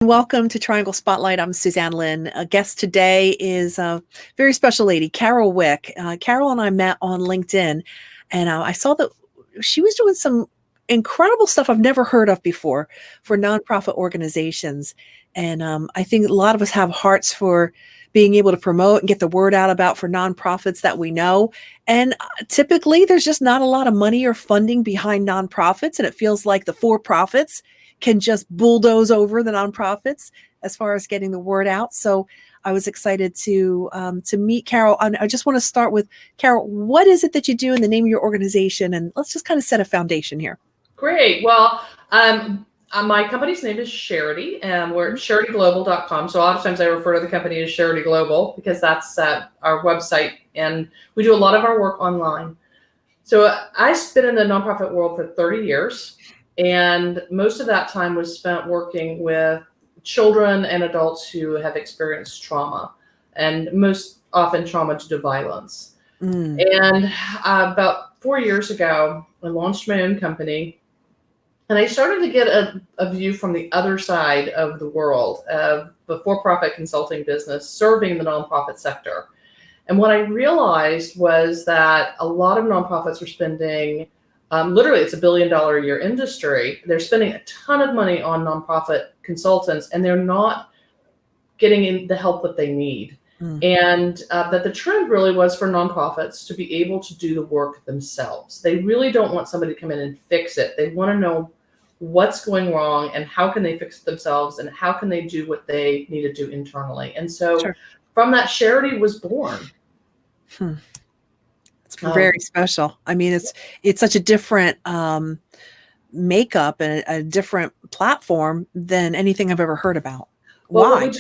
Welcome to Triangle Spotlight. I'm Suzanne Lynn. A guest today is a very special lady, Carol Wick. Carol and I met on LinkedIn, and I saw that she was doing some incredible stuff I've never heard of before for nonprofit organizations. And I think a lot of us have hearts for being able to promote and get the word out about for nonprofits that we know. And typically, there's just not a lot of money or funding behind nonprofits, and it feels like the for-profits can just bulldoze over the nonprofits as far as getting the word out. So I was excited to meet Carol. I just want to start with Carol. What is it that you do in the name of your organization? And let's just kind of set a foundation here. Great. Well, my company's name is Sharity, and we're at charityglobal.com. So a lot of times I refer to the company as Sharity Global because that's our website, and we do a lot of our work online. So I've been in the nonprofit world for 30 years. And most of that time was spent working with children and adults who have experienced trauma, and most often trauma due to violence. And about 4 years ago, I launched my own company, and I started to get a view from the other side of the world of the for-profit consulting business serving the nonprofit sector. And what I realized was that a lot of nonprofits were spending literally, it's $1 billion a year industry. They're spending a ton of money on nonprofit consultants, and they're not getting in the help that they need. And that the trend really was for nonprofits to be able to do the work themselves. They really don't want somebody to come in and fix it. They want to know what's going wrong and how can they fix it themselves and how can they do what they need to do internally. And so from that, Sharity was born. It's very special. I mean, it's such a different makeup and a different platform than anything I've ever heard about. Why?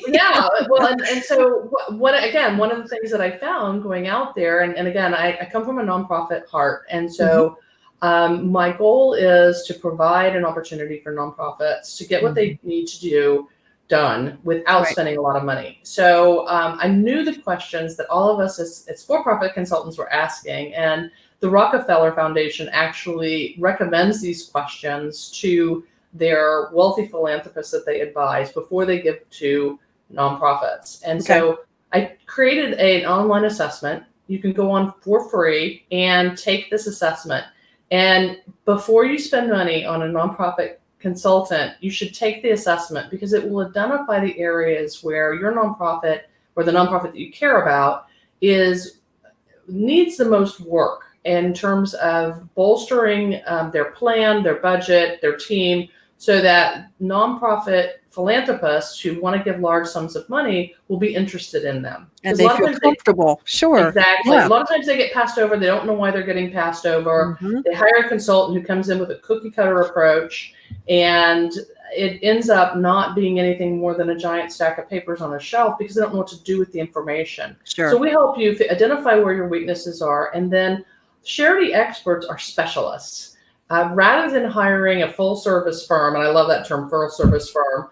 Yeah. Well, and so one of the things that I found going out there, and again, I come from a nonprofit heart. And so my goal is to provide an opportunity for nonprofits to get what they need to do done without spending a lot of money. So I knew the questions that all of us as for-profit consultants were asking, and the Rockefeller Foundation actually recommends these questions to their wealthy philanthropists that they advise before they give to nonprofits. And so I created an online assessment. You can go on for free and take this assessment. And before you spend money on a nonprofit consultant, you should take the assessment because it will identify the areas where your nonprofit or the nonprofit that you care about needs the most work in terms of bolstering their plan, their budget, their team, so that nonprofit philanthropists who want to give large sums of money will be interested in them. And they feel comfortable. Exactly. Yeah. A lot of times they get passed over. They don't know why they're getting passed over. They hire a consultant who comes in with a cookie cutter approach, and it ends up not being anything more than a giant stack of papers on a shelf because they don't know what to do with the information. So we help you identify where your weaknesses are, and then Sharity experts are specialists. Rather than hiring a full service firm, and I love that term, full service firm,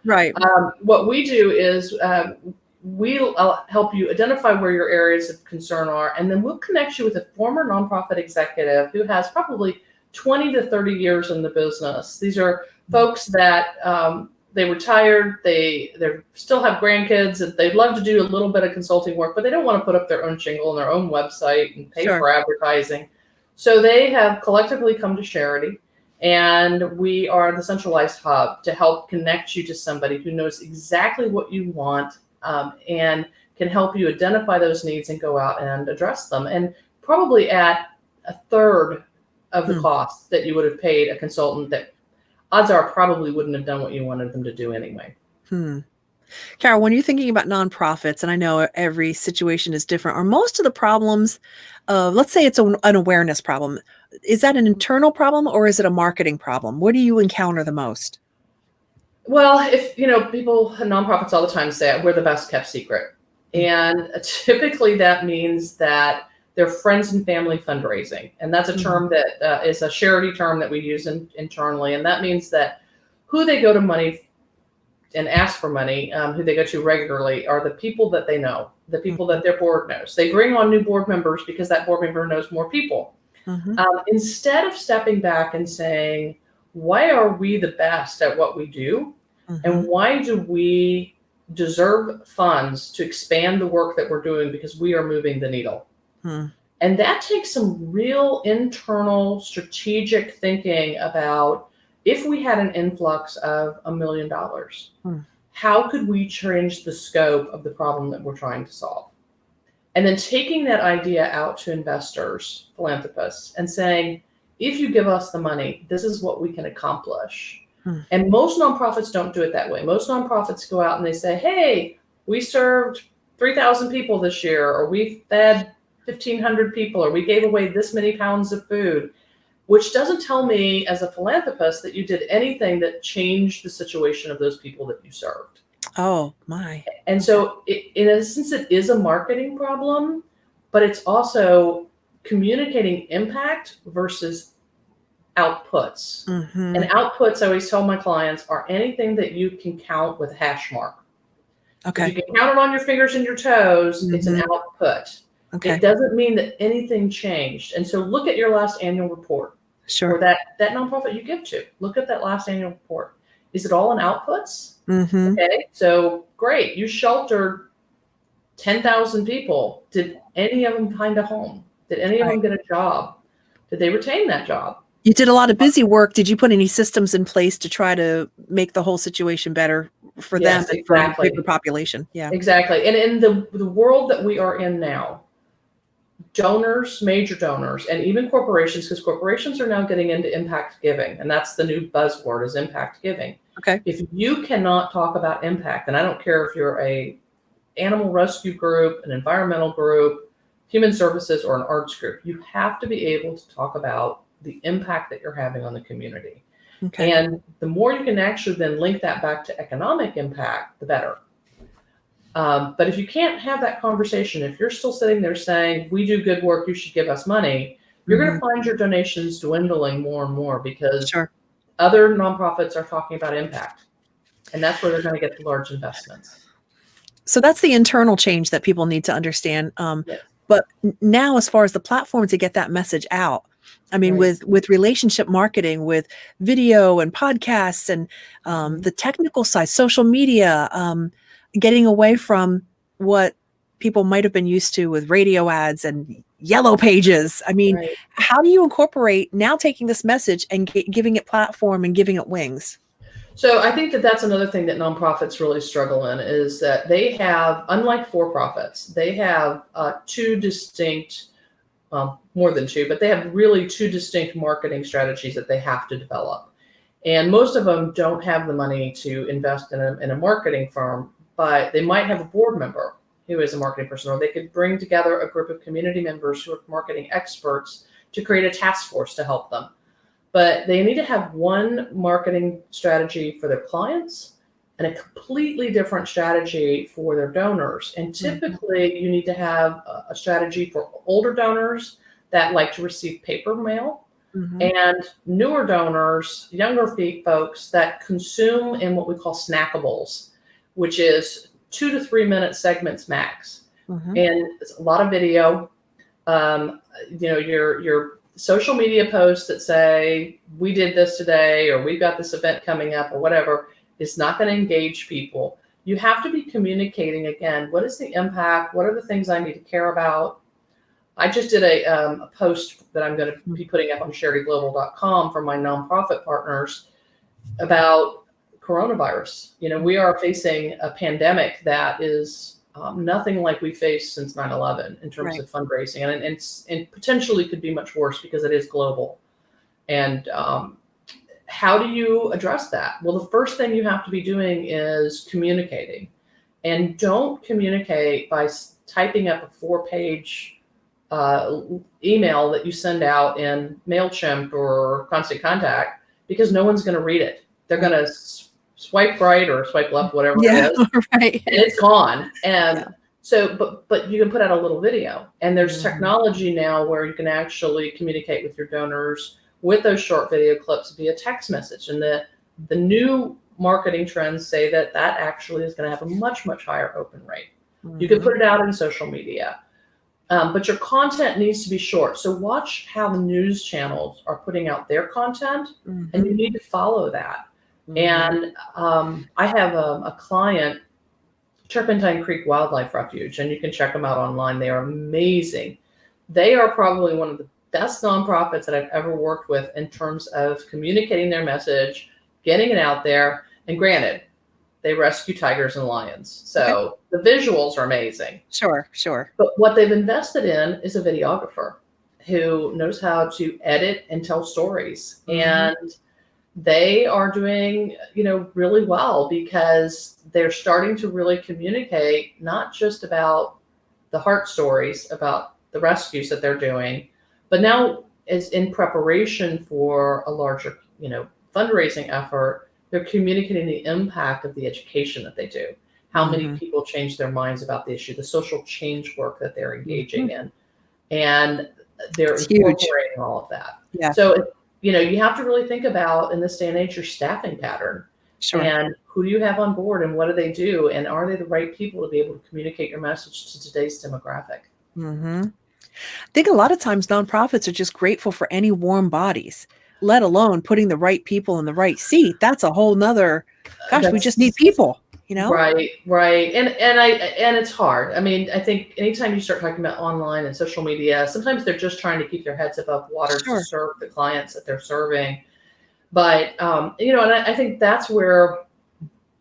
what we do is we'll help you identify where your areas of concern are, and then we'll connect you with a former nonprofit executive who has probably 20 to 30 years in the business. These are folks that they retired, they still have grandkids, and they'd love to do a little bit of consulting work, but they don't want to put up their own shingle and their own website and pay for advertising. So they have collectively come to Sharity, and we are the centralized hub to help connect you to somebody who knows exactly what you want and can help you identify those needs and go out and address them. And probably at a third of the cost that you would have paid a consultant that odds are probably wouldn't have done what you wanted them to do anyway. Carol, when you're thinking about nonprofits, and I know every situation is different, are most of the problems, let's say it's an awareness problem, is that an internal problem or is it a marketing problem? What do you encounter the most? Well, if people, nonprofits all the time say we're the best kept secret. And typically that means that they're friends and family fundraising. And that's a term that is a Sharity term that we use internally. And that means that who they go to money and ask for money, who they go to regularly, are the people that they know, the people that their board knows. They bring on new board members because that board member knows more people. Instead of stepping back and saying, why are we the best at what we do? And why do we deserve funds to expand the work that we're doing because we are moving the needle? And that takes some real internal strategic thinking about, if we had an influx of $1 million, how could we change the scope of the problem that we're trying to solve? And then taking that idea out to investors, philanthropists, and saying, if you give us the money, this is what we can accomplish. And most nonprofits don't do it that way. Most nonprofits go out and they say, hey, we served 3,000 people this year, or we fed 1,500 people, or we gave away this many pounds of food, which doesn't tell me as a philanthropist that you did anything that changed the situation of those people that you served. Oh, my. And so in a sense, it is a marketing problem, but it's also communicating impact versus outputs. And outputs, I always tell my clients, are anything that you can count with a hash mark. Okay. If you can count it on your fingers and your toes, it's an output. Okay. It doesn't mean that anything changed. And so look at your last annual report. Sure. Or that nonprofit you give to. Look at that last annual report. Is it all in outputs? Okay, so great. You sheltered 10,000 people. Did any of them find a home? Did any of them get a job? Did they retain that job? You did a lot of busy work. Did you put any systems in place to try to make the whole situation better for them and for the bigger population? Yeah, exactly. And in the world that we are in now, donors, major donors, and even corporations, because corporations are now getting into impact giving, and that's the new buzzword, is impact giving. Okay. If you cannot talk about impact, and I don't care if you're a animal rescue group, an environmental group, human services, or an arts group, you have to be able to talk about the impact that you're having on the community. Okay. And the more you can actually then link that back to economic impact, the better. But if you can't have that conversation, if you're still sitting there saying, we do good work, you should give us money, you're going to find your donations dwindling more and more, because other nonprofits are talking about impact. And that's where they're going to get the large investments. So that's the internal change that people need to understand. But now, as far as the platform to get that message out, I mean, with relationship marketing, with video and podcasts and the technical side, social media, getting away from what people might have been used to with radio ads and yellow pages. I mean, how do you incorporate now taking this message and giving it platform and giving it wings? So I think that that's another thing that nonprofits really struggle in, is that they have, unlike for-profits, they have two distinct, more than two, but they have really two distinct marketing strategies that they have to develop. And most of them don't have the money to invest in a marketing firm, but they might have a board member who is a marketing person, or they could bring together a group of community members who are marketing experts to create a task force to help them. But they need to have one marketing strategy for their clients and a completely different strategy for their donors. And typically you need to have a strategy for older donors that like to receive paper mail, and newer donors, younger folks that consume in what we call snackables, which is 2 to 3 minute segments max. And it's a lot of video. Your social media posts that say, we did this today, or we've got this event coming up, or whatever, is not going to engage people. You have to be communicating, again, what is the impact? What are the things I need to care about? I just did a post that I'm going to be putting up on charityglobal.com for my nonprofit partners about coronavirus. We are facing a pandemic that is nothing like we faced since 9/11 in terms of fundraising, and potentially could be much worse because it is global. And how do you address that? Well, the first thing you have to be doing is communicating, and don't communicate by typing up a 4-page email that you send out in MailChimp or Constant Contact, because no one's going to read it. They're going to swipe right or swipe left, whatever it is, and it's gone. And so, but you can put out a little video, and there's technology now where you can actually communicate with your donors with those short video clips via text message. And the new marketing trends say that actually is going to have a much, much higher open rate. You can put it out in social media. But your content needs to be short. So watch how the news channels are putting out their content, and you need to follow that. And I have a client, Turpentine Creek Wildlife Refuge, and you can check them out online. They are amazing. They are probably one of the best nonprofits that I've ever worked with in terms of communicating their message, getting it out there. And granted, they rescue tigers and lions. So the visuals are amazing. Sure. But what they've invested in is a videographer who knows how to edit and tell stories. And they are doing, really well because they're starting to really communicate not just about the heart stories, about the rescues that they're doing, but now is in preparation for a larger, fundraising effort. They're communicating the impact of the education that they do, how many people change their minds about the issue, the social change work that they're engaging in, and they're incorporating all of that. Yeah. So, you have to really think about, in this day and age, your staffing pattern. Sure. And who do you have on board and what do they do? And are they the right people to be able to communicate your message to today's demographic? I think a lot of times nonprofits are just grateful for any warm bodies, let alone putting the right people in the right seat. That's a whole nother, we just need people, Right. And it's hard. I mean, I think anytime you start talking about online and social media, sometimes they're just trying to keep their heads above water to serve the clients that they're serving. But, and I think that's where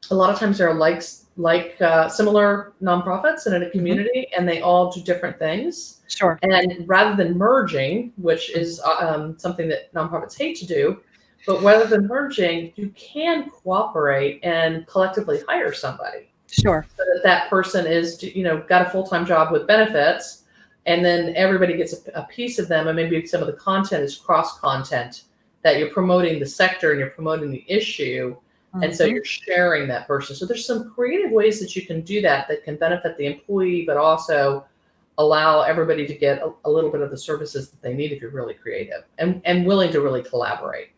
a lot of times there are similar nonprofits in a community, and they all do different things. Sure. And rather than merging, which is something that nonprofits hate to do, but rather than merging, you can cooperate and collectively hire somebody. Sure. So that person is, got a full-time job with benefits, and then everybody gets a piece of them, and maybe some of the content is cross-content that you're promoting the sector and you're promoting the issue. And so you're sharing that person. So there's some creative ways that you can do that can benefit the employee, but also allow everybody to get a little bit of the services that they need if you're really creative and willing to really collaborate.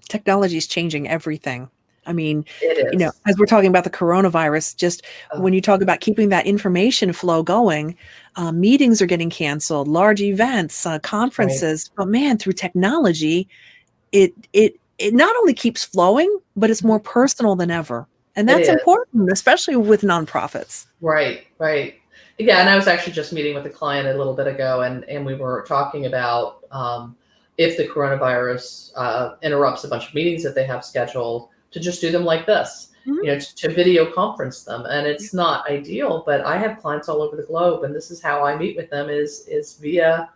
Technology is changing everything. I mean, it is. As we're talking about the coronavirus, just when you talk about keeping that information flow going, meetings are getting canceled, large events, conferences. But man, through technology, it not only keeps flowing, but it's more personal than ever. And that's important, especially with nonprofits. Right. Yeah, and I was actually just meeting with a client a little bit ago, and we were talking about if the coronavirus interrupts a bunch of meetings that they have scheduled, to just do them like this, to video conference them. And it's not ideal, but I have clients all over the globe, and this is how I meet with them is via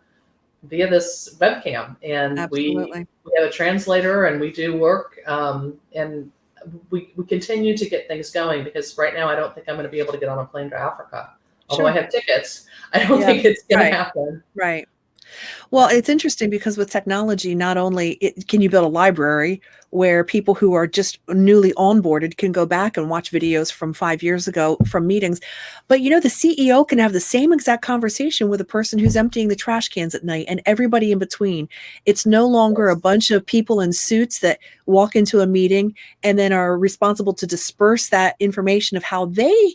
this webcam. And we have a translator, and we do work, and we continue to get things going, because right now I don't think I'm going to be able to get on a plane to Africa. Although I have tickets, I don't think it's going to happen. Right. Well, it's interesting because with technology, not only can you build a library where people who are just newly onboarded can go back and watch videos from 5 years ago from meetings, but the CEO can have the same exact conversation with a person who's emptying the trash cans at night and everybody in between. It's no longer a bunch of people in suits that walk into a meeting and then are responsible to disperse that information of how they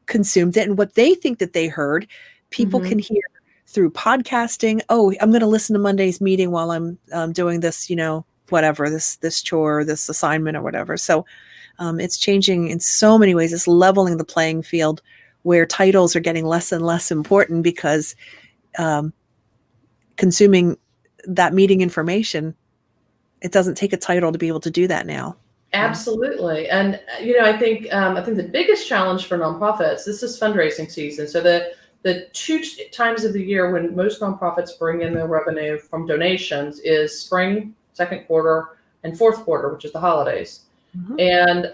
consumed it and what they think that they heard. People can hear through podcasting. Oh, I'm going to listen to Monday's meeting while I'm doing this, whatever, this chore, this assignment or whatever. So it's changing in so many ways. It's leveling the playing field where titles are getting less and less important because consuming that meeting information, it doesn't take a title to be able to do that now. Absolutely. And, I think the biggest challenge for nonprofits, this is fundraising season. So the 2 times of the year when most nonprofits bring in their revenue from donations is spring, second quarter, and fourth quarter, which is the holidays. And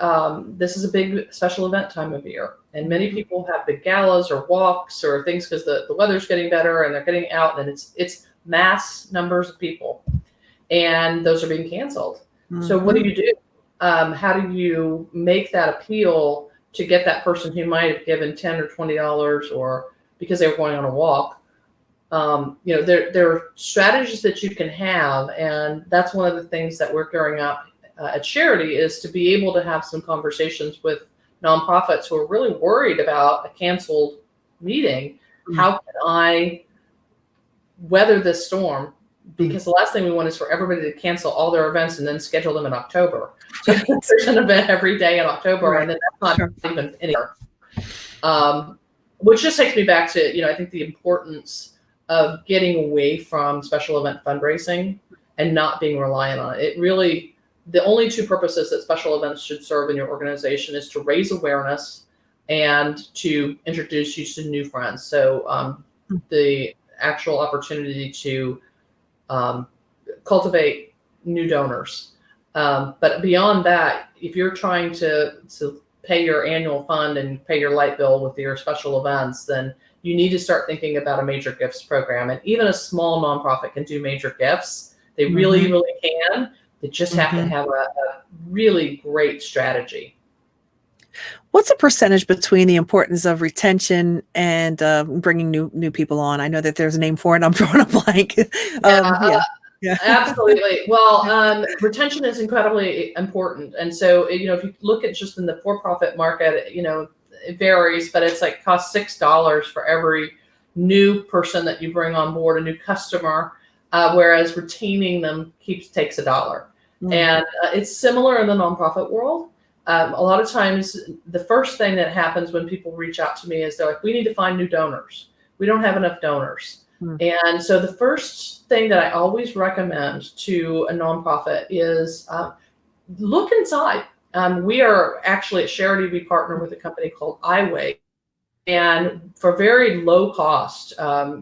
this is a big special event time of year. And many people have big galas or walks or things because the weather's getting better and they're getting out, and it's mass numbers of people. And those are being canceled. So what do you do? How do you make that appeal to get that person who might have given $10 or $20 or because they were going on a walk? There are strategies that you can have, and that's one of the things that we're gearing up at Sharity is to be able to have some conversations with nonprofits who are really worried about a canceled meeting. How can I weather this storm because the last thing we want is for everybody to cancel all their events and then schedule them in October. So there's an event every day in October, and then that's not even anywhere. Which just takes me back to, I think the importance of getting away from special event fundraising and not being reliant on it. It really, the only two purposes that special events should serve in your organization is to raise awareness and to introduce you to new friends. So the actual opportunity to cultivate new donors. But beyond that, if you're trying to pay your annual fund and pay your light bill with your special events, then you need to start thinking about a major gifts program. And even a small nonprofit can do major gifts. They really, really can. They just have to have a really great strategy. What's the percentage between the importance of retention and bringing new people on? I know that there's a name for it. I'm drawing a blank. Yeah, absolutely. Well, retention is incredibly important. And so, if you look at just in the for-profit market, it varies, but it's like costs $6 for every new person that you bring on board, a new customer, whereas retaining them takes $1. And it's similar in the nonprofit world. A lot of times, the first thing that happens when people reach out to me is they're like, we need to find new donors. We don't have enough donors. And so the first thing that I always recommend to a nonprofit is look inside. We are actually at Sharity, we partner with a company called iWay. And for very low cost,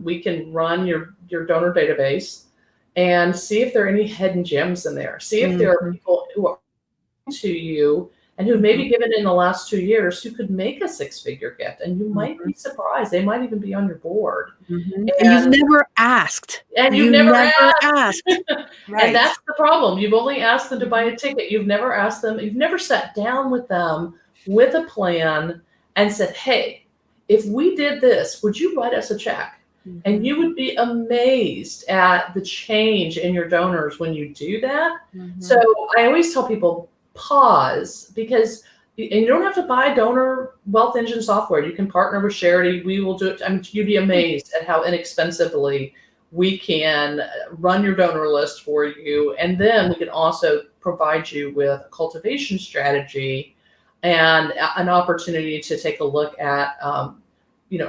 we can run your donor database and see if there are any hidden gems in there. See if there are people who are to you and who maybe given in the last 2 years who could make a 6-figure gift. And you might be surprised. They might even be on your board. And you've never asked. And you've never asked. Right. And that's the problem. You've only asked them to buy a ticket. You've never asked them. You've never sat down with them with a plan and said, hey, if we did this, would you write us a check? And you would be amazed at the change in your donors when you do that. So I always tell people, pause, because you don't have to buy donor wealth engine software. You can partner with Sharity. We will do it. I mean, you'd be amazed at how inexpensively we can run your donor list for you. And then we can also provide you with a cultivation strategy and an opportunity to take a look at,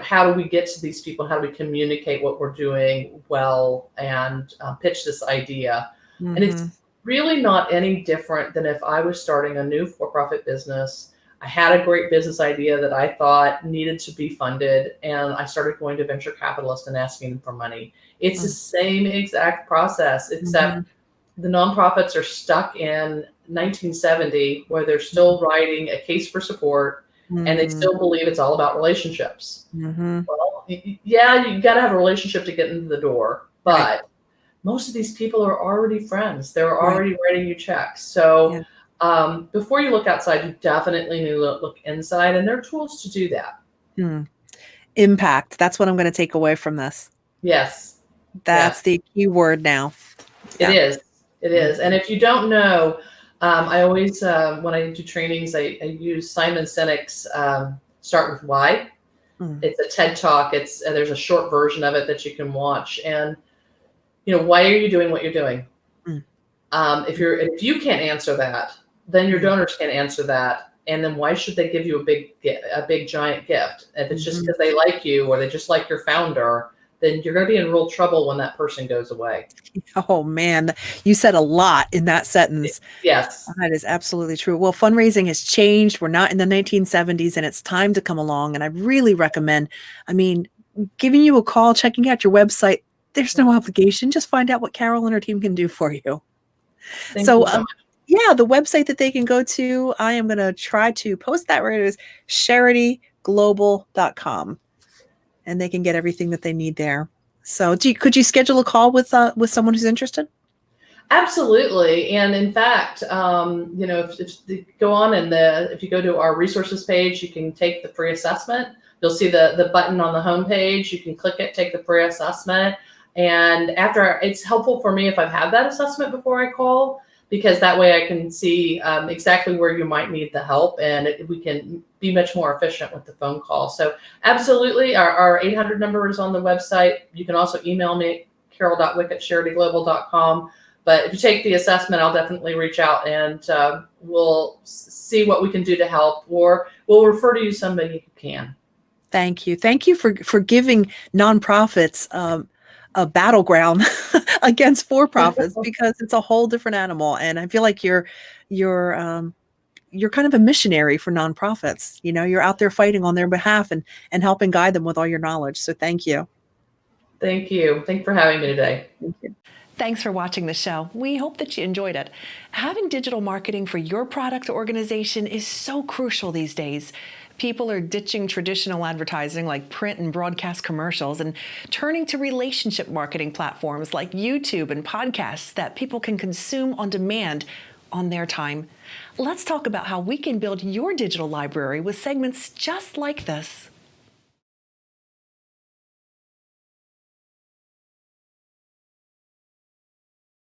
how do we get to these people? How do we communicate what we're doing well and pitch this idea? And it's really not any different than if I was starting a new for-profit business. I had a great business idea that I thought needed to be funded, and I started going to venture capitalists and asking them for money. It's the same exact process, except the nonprofits are stuck in 1970, where they're still writing a case for support, and they still believe it's all about relationships. Well, yeah, you got to have a relationship to get into the door, but most of these people are already friends. They're already writing you checks. So before you look outside, you definitely need to look inside, and there are tools to do that. Impact. That's what I'm going to take away from this. Yes. That's the key word now. It is. It is. And if you don't know, I always, when I do trainings, I use Simon Sinek's Start With Why. It's a TED Talk. There's a short version of it that you can watch. And why are you doing what you're doing? If you can't answer that, then your donors can't answer that. And then why should they give you a big giant gift? If it's just because they like you or they just like your founder, then you're going to be in real trouble when that person goes away. Oh man, you said a lot in that sentence. Yes. That is absolutely true. Well, fundraising has changed. We're not in the 1970s, and it's time to come along. And I really recommend, giving you a call, checking out your website. There's no obligation. Just find out what Carol and her team can do for you. Thank you so much. The website that they can go to, I am going to try to post that where it is charityglobal.com, and they can get everything that they need there. So could you schedule a call with someone who's interested? Absolutely. And in fact, if you go on and if you go to our resources page, you can take the free assessment. You'll see the button on the homepage. You can click it, take the free assessment. And after, it's helpful for me if I've had that assessment before I call, because that way I can see exactly where you might need the help, and we can be much more efficient with the phone call. So absolutely, our 800 number is on the website. You can also email me, carol.wick@charityglobal.com. But if you take the assessment, I'll definitely reach out and we'll see what we can do to help, or we'll refer to you somebody who can. Thank you. Thank you for giving nonprofits a battleground against for-profits, because it's a whole different animal. And I feel like you're kind of a missionary for nonprofits. You're out there fighting on their behalf and helping guide them with all your knowledge. So thank you. Thank you. Thanks for having me today. Thank you. Thanks for watching the show. We hope that you enjoyed it. Having digital marketing for your product or organization is so crucial these days. People are ditching traditional advertising like print and broadcast commercials and turning to relationship marketing platforms like YouTube and podcasts that people can consume on demand on their time. Let's talk about how we can build your digital library with segments just like this.